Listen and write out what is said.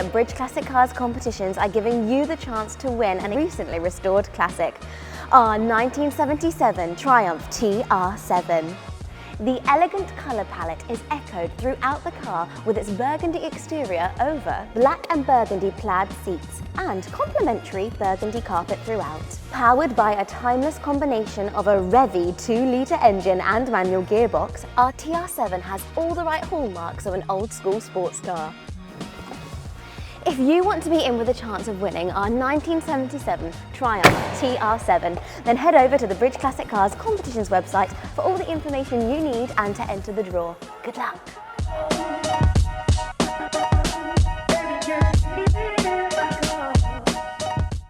that Bridge Classic Cars competitions are giving you the chance to win a recently restored classic, our 1977 Triumph TR7. The elegant colour palette is echoed throughout the car with its burgundy exterior over black and burgundy plaid seats and complementary burgundy carpet throughout. Powered by a timeless combination of a revvy 2-litre engine and manual gearbox, our TR7 has all the right hallmarks of an old-school sports car. If you want to be in with a chance of winning our 1977 Triumph TR7, then head over to the Bridge Classic Cars competitions website for all the information you need and to enter the draw. Good luck!